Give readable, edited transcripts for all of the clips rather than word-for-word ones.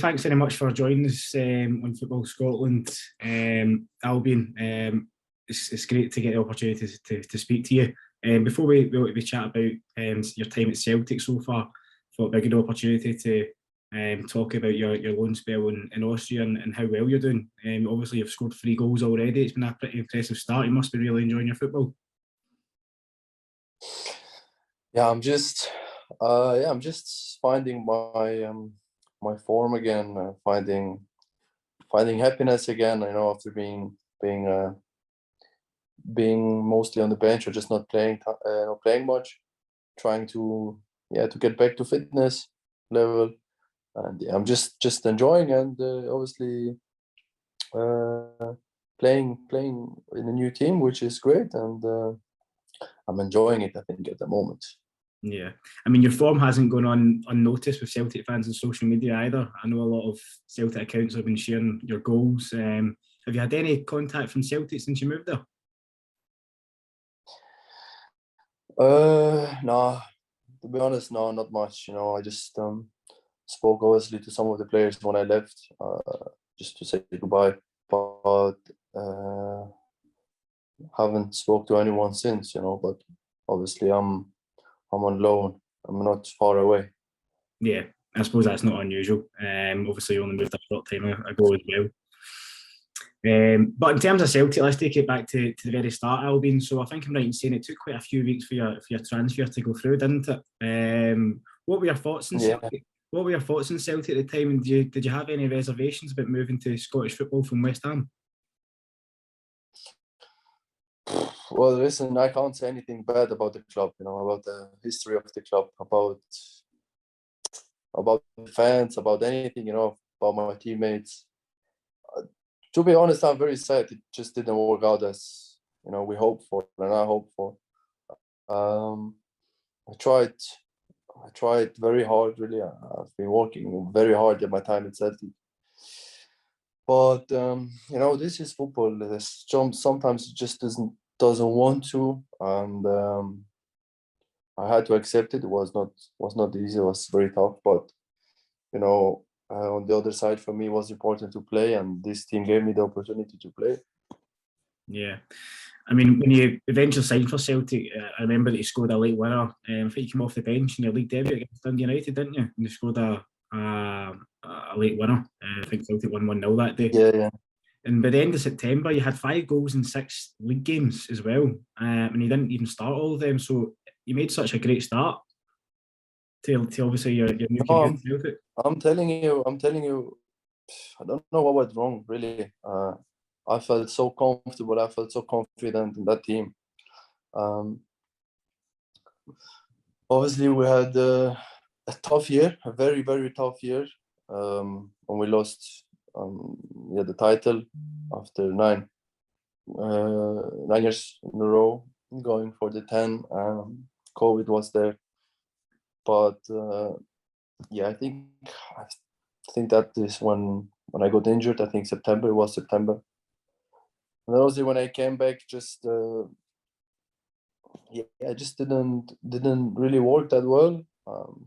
thanks very much for joining us on Football Scotland, Albion. It's great to get the opportunity to speak to you. Before we chat about your time at Celtic so far, thought it'd be a good opportunity to talk about your loan spell in Austria and how well you're doing. Obviously, you've scored 3 goals already. It's been a pretty impressive start. You must be really enjoying your football. Yeah, I'm just finding my form again, finding happiness again. I know after being mostly on the bench or just not playing much, trying to get back to fitness level, and I'm just enjoying and obviously playing in a new team, which is great, and I'm enjoying it, I think, at the moment. Yeah, I mean, your form hasn't gone on unnoticed with Celtic fans on social media either. I know a lot of Celtic accounts have been sharing your goals. Have you had any contact from Celtic since you moved there? No, to be honest, no, not much. I just spoke obviously to some of the players when I left, just to say goodbye, but haven't spoke to anyone since. But obviously I'm on loan. I'm not far away. Yeah, I suppose that's not unusual. Obviously, you only moved a short time ago as well. But in terms of Celtic, let's take it back to the very start, Albion. So I think I'm right in saying it took quite a few weeks for your transfer to go through, didn't it? What were your thoughts on Celtic? What were your thoughts on Celtic at the time? And did you have any reservations about moving to Scottish football from West Ham? Well, listen, I can't say anything bad about the club. About the history of the club, about the fans, about anything. About my teammates. To be honest, I'm very sad. It just didn't work out as we hoped for, and I hoped for. I tried very hard. Really, I've been working very hard at my time at Celtic. But this is football. Sometimes it just doesn't want to, and I had to accept it. It was not easy. It was very tough, but on the other side, for me, it was important to play, and this team gave me the opportunity to play. Yeah. I mean, when you eventually signed for Celtic, I remember that you scored a late winner. I think you came off the bench in your league debut against Dundee United, didn't you? And you scored a late winner. I think Celtic won 1-0 that day. Yeah. And by the end of September, you had 5 goals in 6 league games as well. And you didn't even start all of them. So you made such a great start to obviously your new team. I'm telling you, I don't know what went wrong, really. I felt so comfortable. I felt so confident in that team. Obviously, we had a tough year, a very, very tough year, when we lost the title after 9 years in a row, going for the 10. COVID was there, but I think that is when I got injured. I think September. And also when I came back, just I just didn't really work that well.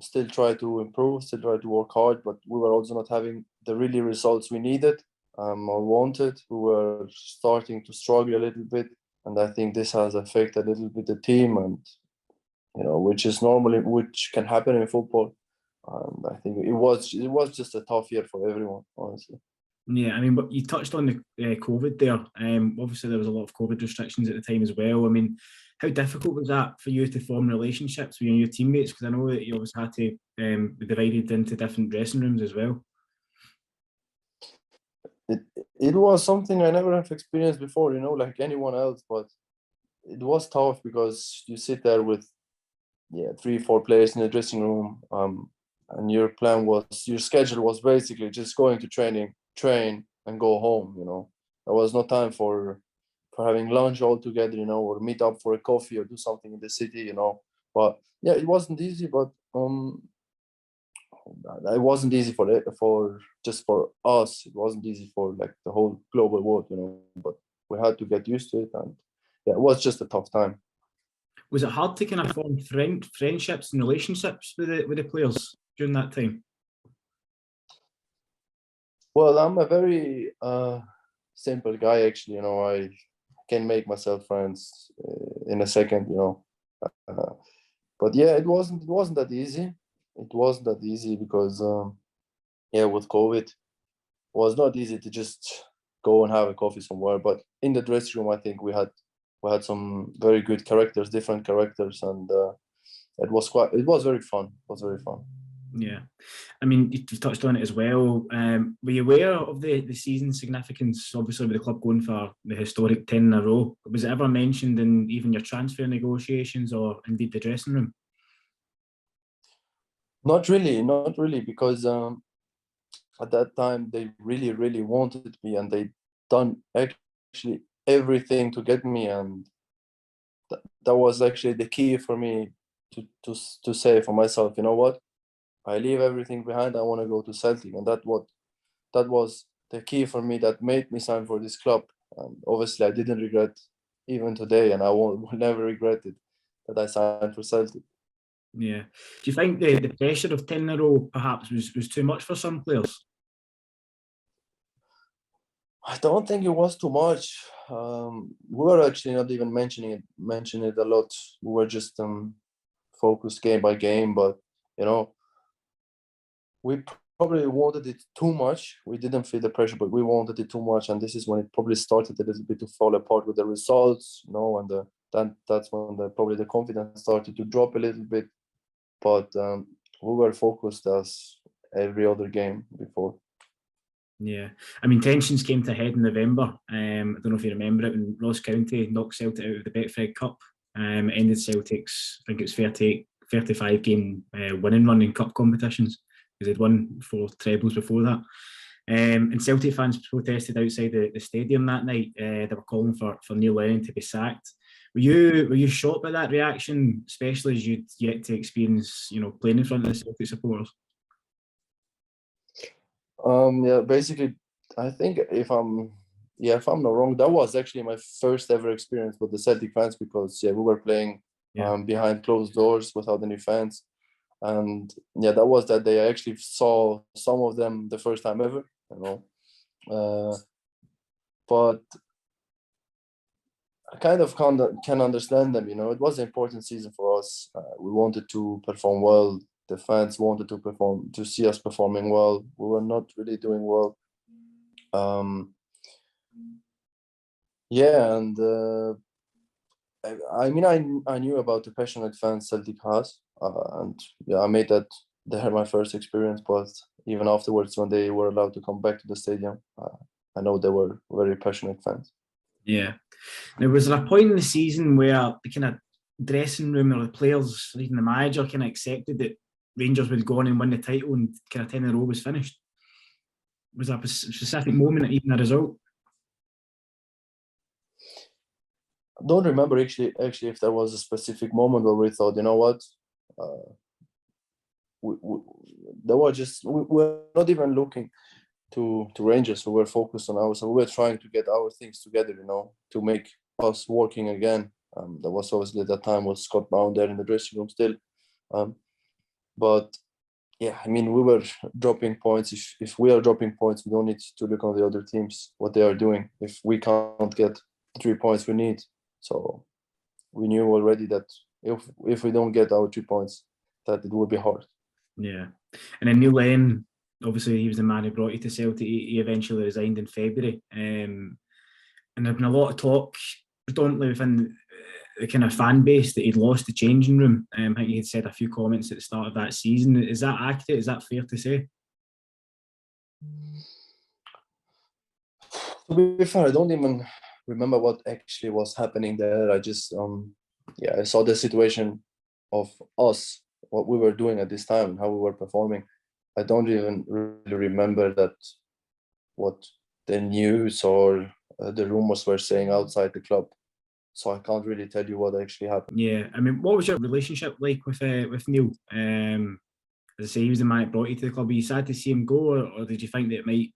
Still try to improve, still try to work hard, but we were also not having the really results we needed or wanted. We were starting to struggle a little bit, and I think this has affected a little bit the team, and which can happen in football. And I think it was just a tough year for everyone, honestly. Yeah, I mean, but you touched on the COVID there. Obviously, there was a lot of COVID restrictions at the time as well. I mean, how difficult was that for you to form relationships with your new teammates? Because I know that you always had to be divided into different dressing rooms as well. It was something I never have experienced before, like anyone else. But it was tough because you sit there with 3-4 players in the dressing room, and your schedule was basically just going to training, train, and go home. There was no time for having lunch all together, or meet up for a coffee or do something in the city, But it wasn't easy. But it wasn't easy for us. It wasn't easy for like the whole global world, But we had to get used to it, and it was just a tough time. Was it hard to kind of form friendships and relationships with the players during that time? Well, I'm a very simple guy, actually. I can make myself friends in a second. Uh, but yeah, it wasn't that easy. It wasn't that easy because yeah, with COVID, it was not easy to just go and have a coffee somewhere. But in the dressing room, I think we had some very good characters, different characters, and it was very fun. It was very fun. Yeah. I mean, you touched on it as well. Were you aware of the season's significance, obviously, with the club going for the historic 10 in a row? Was it ever mentioned in even your transfer negotiations or indeed the dressing room? Not really, because at that time they really, really wanted me, and they done actually everything to get me, and that was actually the key for me to say for myself, you know what? I leave everything behind. I want to go to Celtic, and that was the key for me that made me sign for this club. And obviously, I didn't regret even today, and I will never regret it that I signed for Celtic. Yeah. Do you think the pressure of 10 in a row perhaps was too much for some players? I don't think it was too much. We were actually not even mentioning it a lot. We were just focused game by game, but you know, we probably wanted it too much. We didn't feel the pressure, but we wanted it too much, and this is when it probably started a little bit to fall apart with the results, and that's when probably the confidence started to drop a little bit. But we were focused as every other game before. Yeah, I mean, tensions came to a head in November. I don't know if you remember it when Ross County knocked Celtic out of the Betfred Cup. Ended Celtic's, I think it's 35 game winning run in cup competitions because they'd won 4 trebles before that. And Celtic fans protested outside the stadium that night. They were calling for Neil Lennon to be sacked. Were you shocked by that reaction, especially as you'd yet to experience, playing in front of the Celtic supporters? Yeah, basically, I think if I'm not wrong, that was actually my first ever experience with the Celtic fans, because we were playing Yeah, behind closed doors without any fans, and that was that day. I actually saw some of them the first time ever, but I kind of can understand them. It was an important season for us. We wanted to perform well. The fans wanted to see us performing well. We were not really doing well. Yeah, and I mean, I knew about the passionate fans Celtic has, and I made that there my first experience. But even afterwards, when they were allowed to come back to the stadium, I know they were very passionate fans. yeah. Now, was there a point in the season where the kind of dressing room or the players, even the manager, kind of accepted that Rangers would go on and win the title and kind of 10 in a row was finished? Was there a specific moment, even a result? I don't remember actually if there was a specific moment where we thought, you know what, uh, we, there was just we were not even looking to Rangers. We were focused on ourselves. We were trying to get our things together, to make us working again. There was obviously that time with Scott Brown there in the dressing room still, but yeah, I mean, we were dropping points. If we are dropping points, we don't need to look on the other teams what they are doing. If we can't get the 3 points we need, so we knew already that if we don't get our 2 points, that it would be hard. Yeah. And then Neil Lennon, obviously, he was the man who brought you to Celtic. He eventually resigned in February. And there's been a lot of talk, predominantly within the kind of fan base, that he'd lost the changing room. I think he had said a few comments at the start of that season. Is that accurate? Is that fair to say? To be fair, I don't even remember what actually was happening there. I just I saw the situation of us, what we were doing at this time, and how we were performing. I don't even really remember that what the news or the rumors were saying outside the club. So I can't really tell you what actually happened. Yeah. I mean, what was your relationship like with Neil? As I say, he was the man that brought you to the club. Were you sad to see him go, or did you think that it might,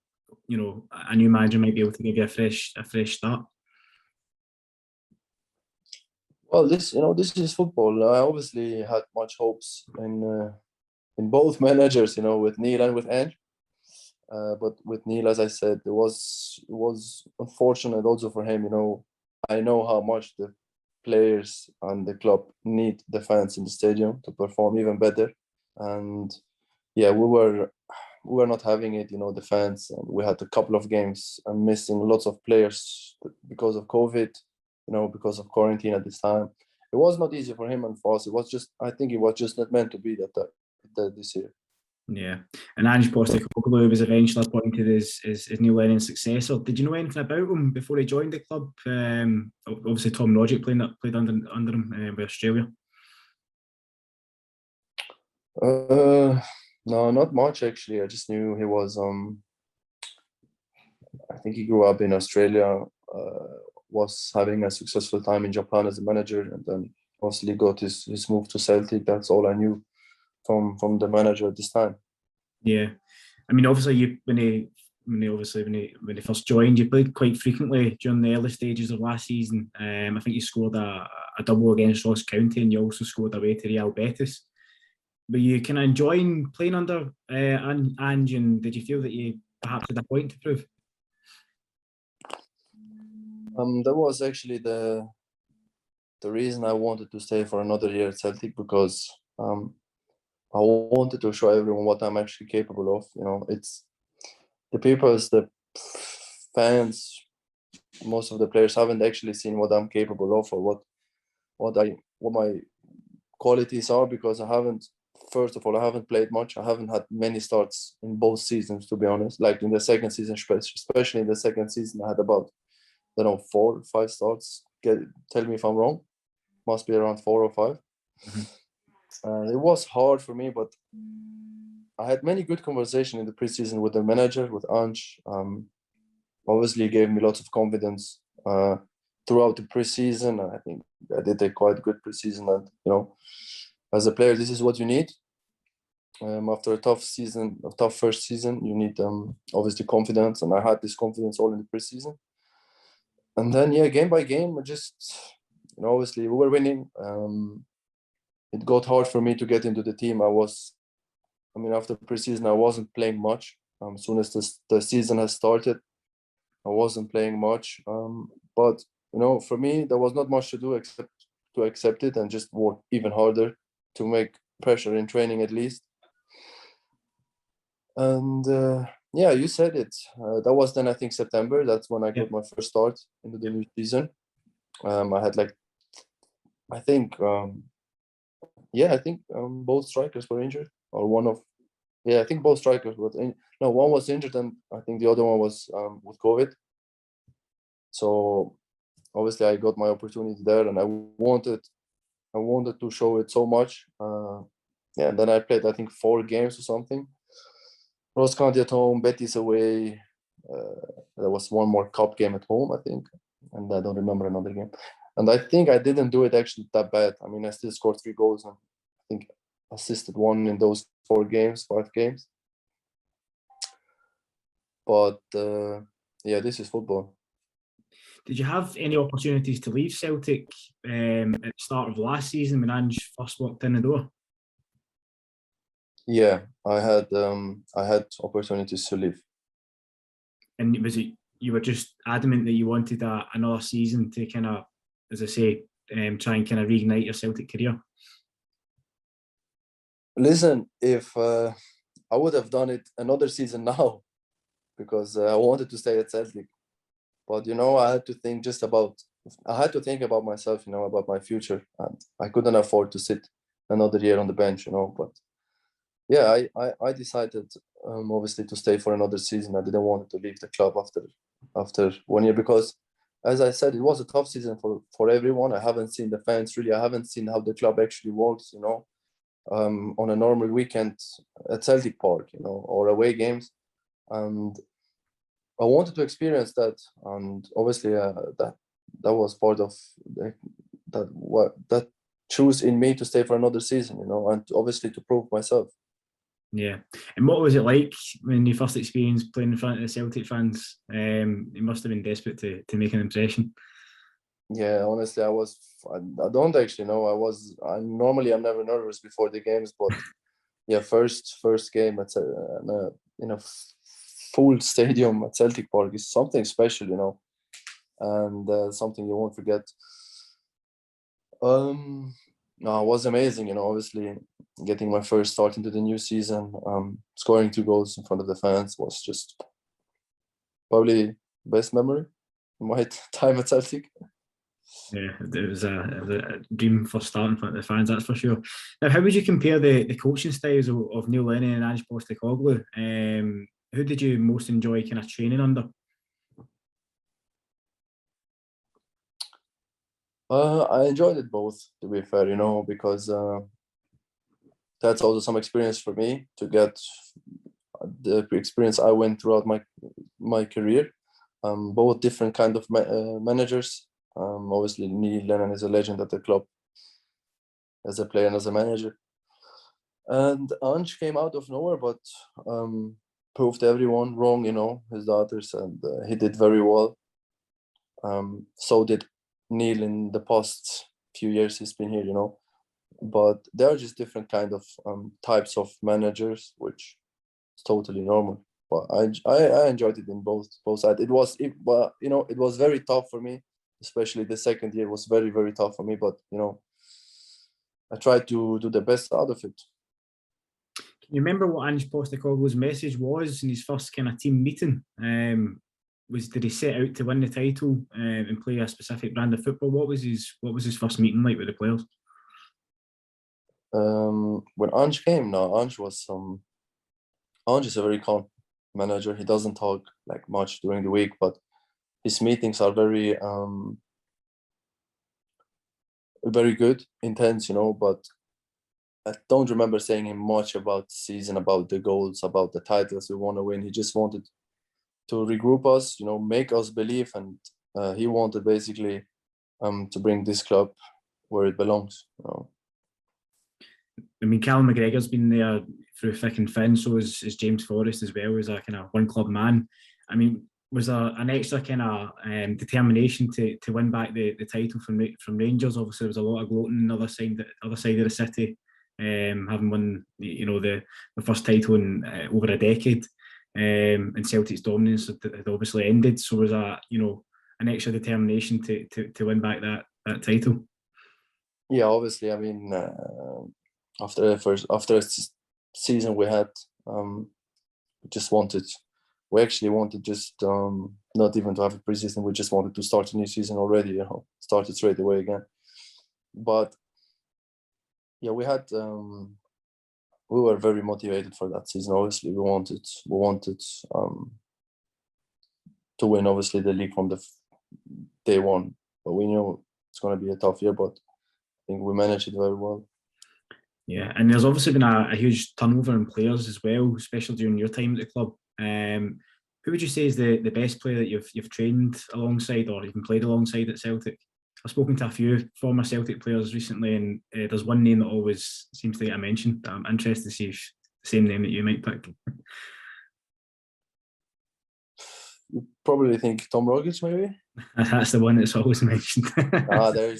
a new manager might be able to give you a fresh start? Well, this is football. I obviously had much hopes in both managers, with Neil and with Ange. But with Neil, as I said, it was unfortunate also for him. I know how much the players and the club need the fans in the stadium to perform even better. And yeah, we were not having it, the fans, and we had a couple of games and missing lots of players because of COVID, because of quarantine at this time. It was not easy for him and for us. I think it was just not meant to be that this year. Yeah, and Ange Postecoglou was eventually appointed as Neil Lennon's successor. Did you know anything about him before he joined the club? Obviously, Tom Rogic played under him with Australia. No, not much actually. I just knew he was. I think he grew up in Australia. Was having a successful time in Japan as a manager, and then obviously got his move to Celtic. That's all I knew from the manager at this time. Yeah, I mean, obviously, when he first joined, you played quite frequently during the early stages of last season. I think you scored a double against Ross County, and you also scored away to Real Betis. Were you kind of enjoying playing under Ange, and did you feel that you perhaps had a point to prove? That was actually the reason I wanted to stay for another year at Celtic, because I wanted to show everyone what I'm actually capable of. It's the fans, most of the players haven't actually seen what I'm capable of, or what my qualities are, because first of all, I haven't played much. I haven't had many starts in both seasons, to be honest. Like in the second season, especially in the second season, I had about, 4 or 5 starts. Tell me if I'm wrong. Must be around 4 or 5. Mm-hmm. It was hard for me, but I had many good conversations in the preseason with the manager, with Ange. Obviously, he gave me lots of confidence throughout the preseason. I think I did a quite good preseason, and as a player, this is what you need. After a tough first season, you need obviously confidence, and I had this confidence all in the preseason. And then, game by game, I just, obviously we were winning. It got hard for me to get into the team. After preseason, I wasn't playing much. As soon as the season has started, I wasn't playing much. But for me, there was not much to do except to accept it and just work even harder to make pressure in training at least. And you said it. That was then, I think, September. That's when I got my first start into the new season. I had I think both strikers were injured, or one of. Yeah, I think both strikers were. One was injured, and I think the other one was with COVID. So obviously, I got my opportunity there, and I wanted to show it so much. And then I played, I think, 4 games or something. Ross County at home, Betis away. There was one more cup game at home, I think, and I don't remember another game. And I think I didn't do it actually that bad. I still scored 3 goals and I think assisted 1 in those 5 games. But this is football. Did you have any opportunities to leave Celtic at the start of last season when Ange first walked in the door? Yeah, I had opportunities to leave. And was it you were just adamant that you wanted another season to kind of, as I say, try and kind of reignite your Celtic career? Listen, if I would have done it another season now, because I wanted to stay at Celtic. But I had to think about myself, about my future, and I couldn't afford to sit another year on the bench, But yeah, I decided obviously to stay for another season. I didn't want to leave the club after 1 year, because, as I said, it was a tough season for everyone. I haven't seen the fans really. I haven't seen how the club actually works, on a normal weekend at Celtic Park, or away games, and I wanted to experience that. And obviously, that was part of that chose in me to stay for another season, and obviously to prove myself. Yeah. And what was it like when you first experienced playing in front of the Celtic fans? It must have been desperate to make an impression. Yeah, honestly, I don't actually know. I'm never nervous before the games, but yeah, first game, it's full stadium at Celtic Park is something special, you know, and something you won't forget. No, it was amazing, you know, obviously getting my first start into the new season, scoring 2 goals in front of the fans was just probably best memory in my time at Celtic. Yeah, it was a dream for starting in front of the fans, that's for sure. Now, how would you compare the coaching styles of Neil Lennon and Ange Postecoglou? Who did you most enjoy kind of training under? I enjoyed it both, to be fair, you know, because that's also some experience for me to get the experience I went throughout my career. Both different kind of managers. Obviously, Neil Lennon is a legend at the club as a player and as a manager. And Ange came out of nowhere, but proved everyone wrong, you know, his daughters, and he did very well. So did Neil in the past few years he's been here, you know. But there are just different kind of types of managers, which is totally normal. But I enjoyed it in both sides. It was very tough for me, especially the second year was very, very tough for me. But you know, I tried to do the best out of it. Can you remember what Ange Postecoglou's message was in his first kind of team meeting? Did he set out to win the title and play a specific brand of football? What was his first meeting like with the players? When Ange came, Ange is a very calm manager. He doesn't talk like much during the week, but his meetings are very very good, intense, you know. But I don't remember saying him much about the season, about the goals, about the titles we want to win. He just wanted to regroup us, you know, make us believe, and he wanted basically to bring this club where it belongs. You know. I mean, Callum McGregor's been there through thick and thin, so is James Forrest as well, as a kind of one club man. I mean, was there an extra kind of determination to win back the title from Rangers? Obviously, there was a lot of gloating on the other side of the city, having won the first title in over a decade, and Celtic's dominance had obviously ended. So was that an extra determination to win back that title? Yeah, obviously. I mean, after a season we had, we actually wanted just not even to have a preseason. We just wanted to start a new season already, you know, start it straight away again. But yeah, we were very motivated for that season. Obviously, we wanted to win, obviously, the league from the day one. But we knew it's going to be a tough year, but I think we managed it very well. Yeah, and there's obviously been a huge turnover in players as well, especially during your time at the club. Who would you say is the best player that you've trained alongside or even played alongside at Celtic? I've spoken to a few former Celtic players recently, and there's one name that always seems to get a mention. I'm interested to see if the same name that you might pick. You probably think Tom Rogic, maybe. That's the one that's always mentioned. I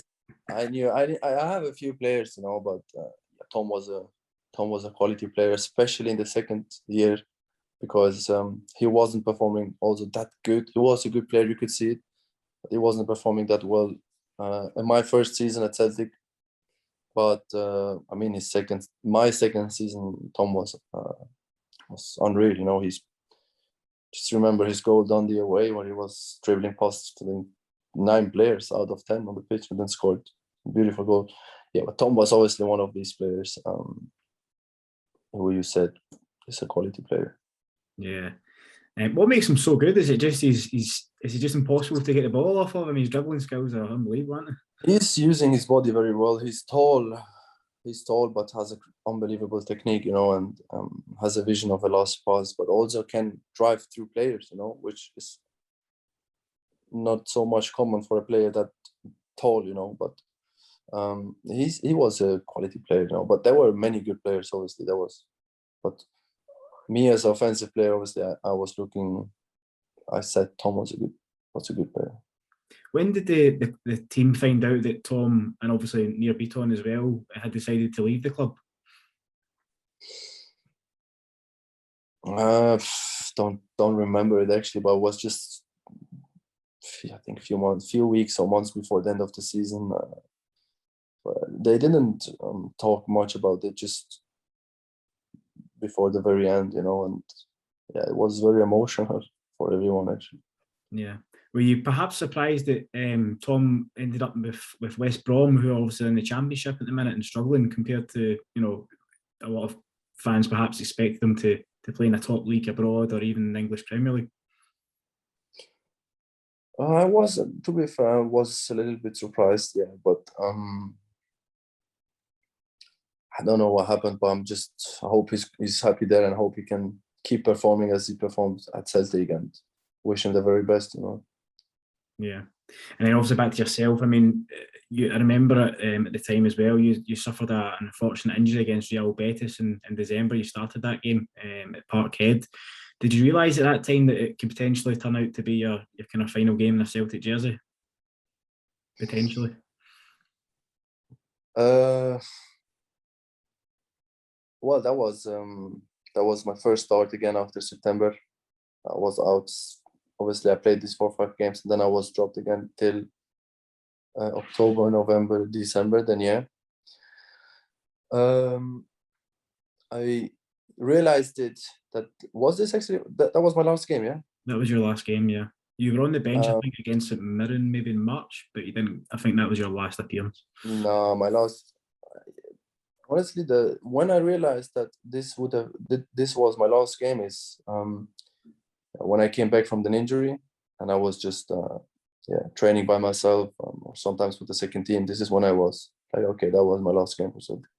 have a few players, you know, but Tom was a quality player, especially in the second year, because he wasn't performing also that good. He was a good player, you could see it, but he wasn't performing that well in my first season at Celtic. But I mean, my second season, Tom was unreal. You know, just remember his goal down the away where he was dribbling past 9 players out of 10 on the pitch and then scored a beautiful goal. Yeah, but Tom was obviously one of these players who you said is a quality player. Yeah. What makes him so good? Is it just is he just impossible to get the ball off of? I mean, his dribbling skills are unbelievable, aren't they? He's using his body very well. He's tall, but has an unbelievable technique, you know, and has a vision of a last pass, but also can drive through players, you know, which is not so much common for a player that tall, you know. But he was a quality player, you know. But there were many good players, obviously. But me as an offensive player, obviously, I said Tom was a good player. When did the team find out that Tom, and obviously Nir Bitton as well, had decided to leave the club? don't remember it actually, but it was just, I think, few weeks or months before the end of the season. But they didn't talk much about it just before the very end, and yeah, it was very emotional for everyone actually. Yeah. Were you perhaps surprised that Tom ended up with West Brom, who are obviously in the Championship at the minute and struggling, compared to a lot of fans perhaps expect them to play in a top league abroad or even in the English Premier League? I was, to be fair, I was a little bit surprised, yeah, but I don't know what happened, but I hope he's happy there, and hope he can keep performing as he performed at Celtic, and wish him the very best, Yeah. And then obviously back to yourself, I mean, I remember at the time as well, you suffered an unfortunate injury against Real Betis in December. You started that game at Parkhead. Did you realise at that time that it could potentially turn out to be your kind of final game in a Celtic jersey? Potentially. Well, that was my first start again after September. I was out. Obviously, I played these 4 or 5 games, and then I was dropped again till October, November, December. Then I realized that was this actually that was my last game. Yeah, that was your last game. Yeah, you were on the bench, I think, against St Mirren maybe in March, but you didn't. I think that was your last appearance. No, my last. Honestly, when I realized that this was my last game is when I came back from the injury, and I was just training by myself, or sometimes with the second team. This is when I was like, okay, that was my last game for Celtic.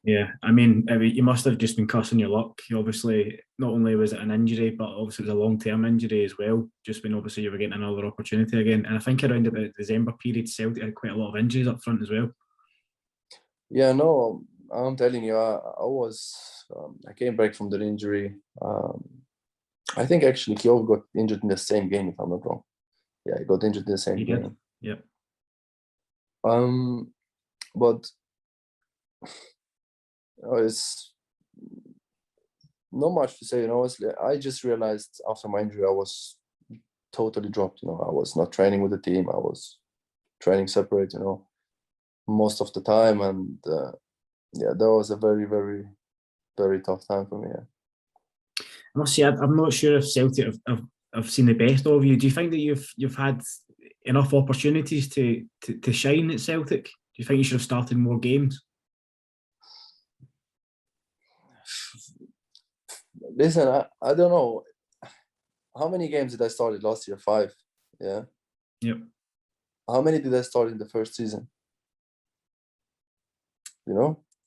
Yeah, I mean, you must have just been cussing your luck. Obviously, not only was it an injury, but obviously it was a long-term injury as well. Just when obviously you were getting another opportunity again, and I think around about the December period, Celtic had quite a lot of injuries up front as well. Yeah, no, I'm telling you, I came back from the injury. I think actually Kyo got injured in the same game, if I'm not wrong. Yeah, he got injured in the same game. Yeah. But it's not much to say. Honestly, I just realized after my injury, I was totally dropped. I was not training with the team. I was training separate. Most of the time, and that was a very, very, very tough time for me. Yeah. I must say, I'm not sure if Celtic have seen the best of you. Do you think that you've had enough opportunities to shine at Celtic? Do you think you should have started more games? Listen, I don't know. How many games did I start last year? 5. Yeah. Yep. How many did I start in the first season?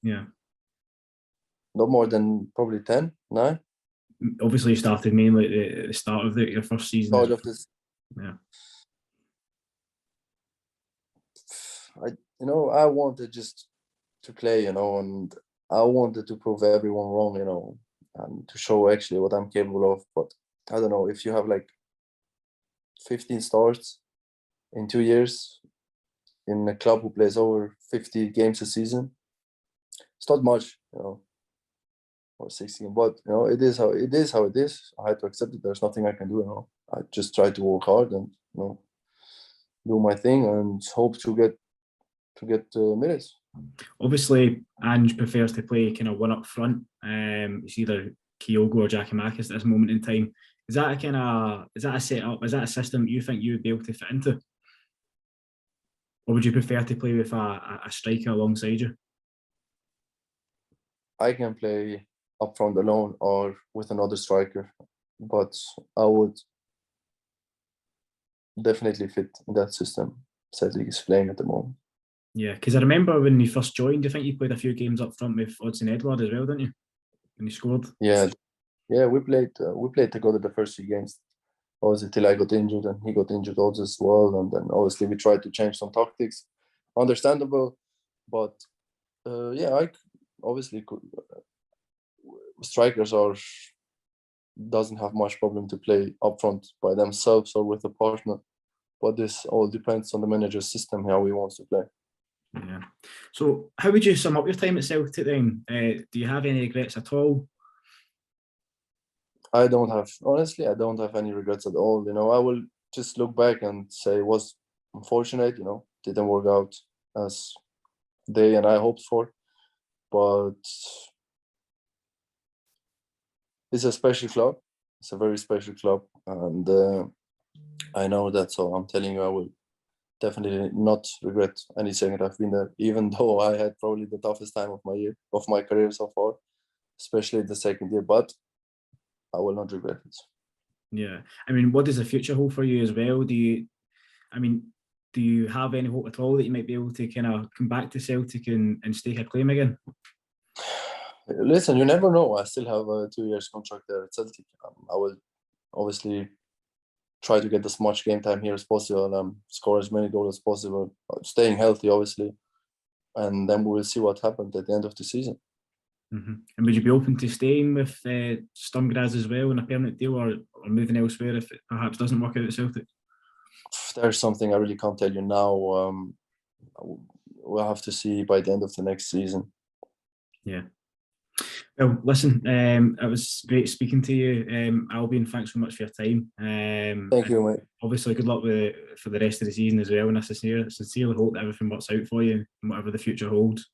Yeah. Not more than probably 10, 9. Obviously, you started mainly at the start of your first season. Start of this. Yeah. I wanted just to play, and I wanted to prove everyone wrong, and to show actually what I'm capable of. But I don't know, if you have like 15 starts in 2 years in a club who plays over 50 games a season, it's not much, or 16. But it is how it is. I had to accept it. There's nothing I can do. I just try to work hard and do my thing and hope to get minutes. Obviously, Ange prefers to play kind of one up front. It's either Kyogo or Giakoumakis at this moment in time. Is that a setup? Is that a system you think you would be able to fit into? Or would you prefer to play with a striker alongside you? I can play up front alone or with another striker, but I would definitely fit in that system Celtic is playing at the moment. Yeah, because I remember when you first joined, I think you played a few games up front with Odsonne Edouard as well, didn't you? When you scored. Yeah, we played together the first 3 games. Obviously, till I got injured, and he got injured also as well. And then obviously we tried to change some tactics. Understandable, but I obviously could. Strikers doesn't have much problem to play up front by themselves or with a partner, but this all depends on the manager's system, how he wants to play. Yeah. So how would you sum up your time at Celtic then? Do you have any regrets at all? I don't have any regrets at all. I will just look back and say it was unfortunate, didn't work out as they and I hoped for. But it's a special club. It's a very special club. And I know that. So I'm telling you, I will definitely not regret any second I've been there, even though I had probably the toughest time of my career so far, especially the second year. But I will not regret it. Yeah, I mean, what does the future hold for you as well? Do you have any hope at all that you might be able to kind of come back to Celtic and stake a claim again? Listen, you never know. I still have a 2 years contract there at Celtic. I will obviously try to get as much game time here as possible, score as many goals as possible, staying healthy, obviously, and then we will see what happens at the end of the season. Mm-hmm. And would you be open to staying with Strum Graz as well in a permanent deal, or moving elsewhere if it perhaps doesn't work out at Celtic? There's something I really can't tell you now. We'll have to see by the end of the next season. Yeah. Well, listen, it was great speaking to you, Albian. Thanks so much for your time. Thank you, mate. Obviously, good luck for the rest of the season as well. And I sincerely hope that everything works out for you and whatever the future holds.